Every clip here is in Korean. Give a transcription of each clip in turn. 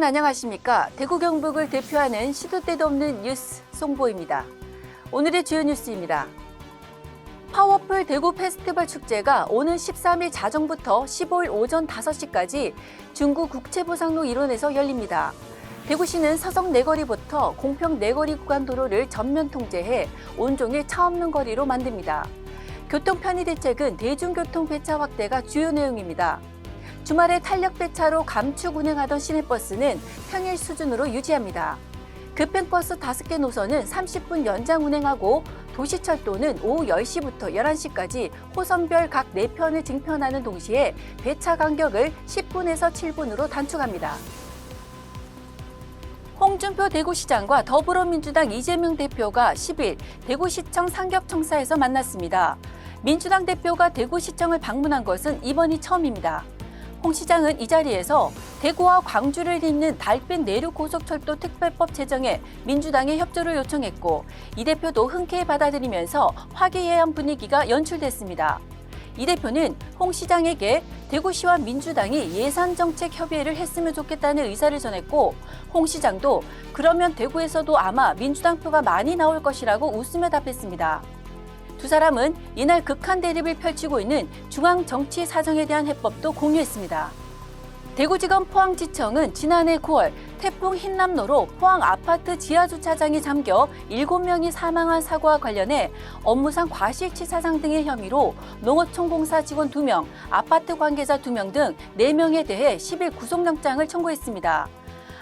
안녕하십니까. 대구 경북을 대표하는 시도 때도 없는 뉴스 송보입니다. 오늘의 주요 뉴스입니다. 파워풀 대구 페스티벌 축제가 오는 13일 자정부터 15일 오전 5시까지 중구 국채보상로 일원에서 열립니다. 대구시는 서성 내거리부터 공평 내거리 구간 도로를 전면 통제해 온종일 차 없는 거리로 만듭니다. 교통 편의 대책은 대중교통 배차 확대가 주요 내용입니다. 주말에 탄력 배차로 감축 운행하던 시내버스는 평일 수준으로 유지합니다. 급행버스 5개 노선은 30분 연장 운행하고 도시철도는 오후 10시부터 11시까지 호선별 각 4편을 증편하는 동시에 배차 간격을 10분에서 7분으로 단축합니다. 홍준표 대구시장과 더불어민주당 이재명 대표가 10일 대구시청 상격청사에서 만났습니다. 민주당 대표가 대구시청을 방문한 것은 이번이 처음입니다. 홍 시장은 이 자리에서 대구와 광주를 잇는 달빛 내륙고속철도 특별법 제정에 민주당의 협조를 요청했고 이 대표도 흔쾌히 받아들이면서 화기애애한 분위기가 연출됐습니다. 이 대표는 홍 시장에게 대구시와 민주당이 예산정책 협의회를 했으면 좋겠다는 의사를 전했고 홍 시장도 그러면 대구에서도 아마 민주당 표가 많이 나올 것이라고 웃으며 답했습니다. 두 사람은 이날 극한 대립을 펼치고 있는 중앙 정치 사정에 대한 해법도 공유했습니다. 대구지검 포항지청은 지난해 9월 태풍 흰남노로 포항 아파트 지하주차장이 잠겨 7명이 사망한 사고와 관련해 업무상 과실치사상 등의 혐의로 농어촌공사 직원 2명, 아파트 관계자 2명 등 4명에 대해 10일 구속영장을 청구했습니다.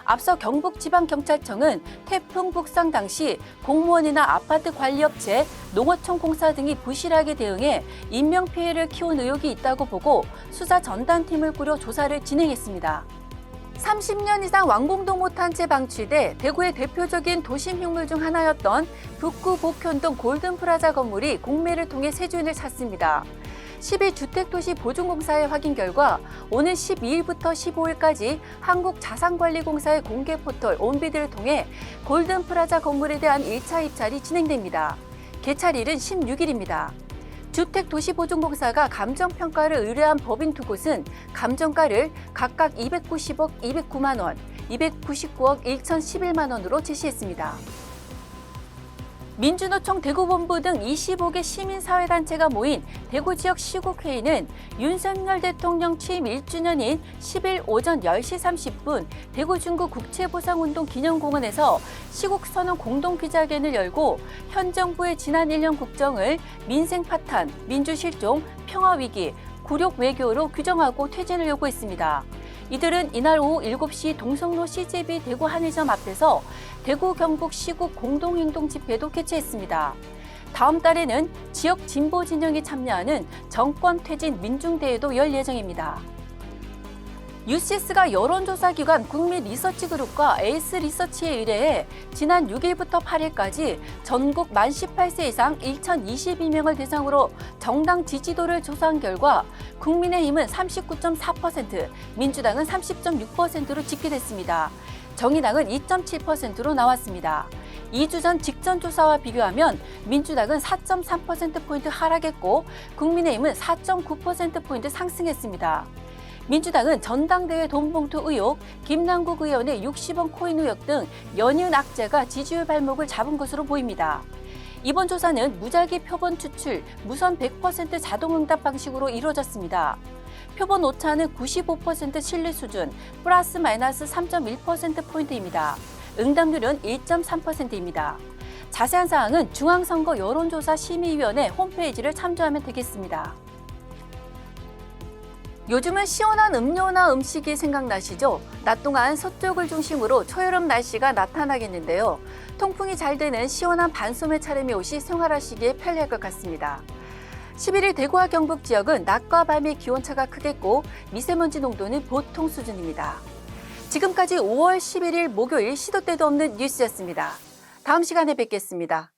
앞서 경북지방경찰청은 태풍 북상 당시 공무원이나 아파트 관리업체, 농어촌공사 등이 부실하게 대응해 인명피해를 키운 의혹이 있다고 보고 수사 전담팀을 꾸려 조사를 진행했습니다. 30년 이상 완공도 못한 채 방치돼 대구의 대표적인 도심 흉물 중 하나였던 북구 복현동 골든프라자 건물이 공매를 통해 새 주인을 찾습니다. 10일 주택도시보증공사의 확인 결과 오는 12일부터 15일까지 한국자산관리공사의 공개 포털 온비드를 통해 골든프라자 건물에 대한 1차 입찰이 진행됩니다. 개찰일은 16일입니다. 주택도시보증공사가 감정평가를 의뢰한 법인 두 곳은 감정가를 각각 290억 209만 원, 299억 1,011만 원으로 제시했습니다. 민주노총 대구본부 등 25개 시민사회단체가 모인 대구지역 시국회의는 윤석열 대통령 취임 1주년인 10일 오전 10시 30분 대구 중구 국채보상운동 기념공원에서 시국선언 공동기자회견을 열고 현 정부의 지난 1년 국정을 민생 파탄, 민주실종, 평화위기, 굴욕 외교로 규정하고 퇴진을 요구했습니다. 이들은 이날 오후 7시 동성로 CJB 대구 한일점 앞에서 대구 경북 시국 공동행동 집회도 개최했습니다. 다음 달에는 지역 진보 진영이 참여하는 정권 퇴진 민중대회도 열 예정입니다. UCS가 여론조사기관 국민리서치그룹과 에이스리서치에 의뢰해 지난 6일부터 8일까지 전국 만 18세 이상 1,022명을 대상으로 정당 지지도를 조사한 결과 국민의힘은 39.4%, 민주당은 30.6%로 집계됐습니다. 정의당은 2.7%로 나왔습니다. 2주 전 직전 조사와 비교하면 민주당은 4.3%포인트 하락했고 국민의힘은 4.9%포인트 상승했습니다. 민주당은 전당대회 돈봉투 의혹, 김남국 의원의 60원 코인 의혹 등 연이은 악재가 지지율 발목을 잡은 것으로 보입니다. 이번 조사는 무작위 표본 추출, 무선 100% 자동응답 방식으로 이루어졌습니다. 표본 오차는 95% 신뢰 수준, 플러스 마이너스 3.1%포인트입니다. 응답률은 1.3%입니다. 자세한 사항은 중앙선거 여론조사 심의위원회 홈페이지를 참조하면 되겠습니다. 요즘은 시원한 음료나 음식이 생각나시죠? 낮 동안 서쪽을 중심으로 초여름 날씨가 나타나겠는데요. 통풍이 잘 되는 시원한 반소매 차림의 옷이 생활하시기에 편리할 것 같습니다. 11일 대구와 경북 지역은 낮과 밤의 기온차가 크겠고 미세먼지 농도는 보통 수준입니다. 지금까지 5월 11일 목요일 시도 때도 없는 뉴스였습니다. 다음 시간에 뵙겠습니다.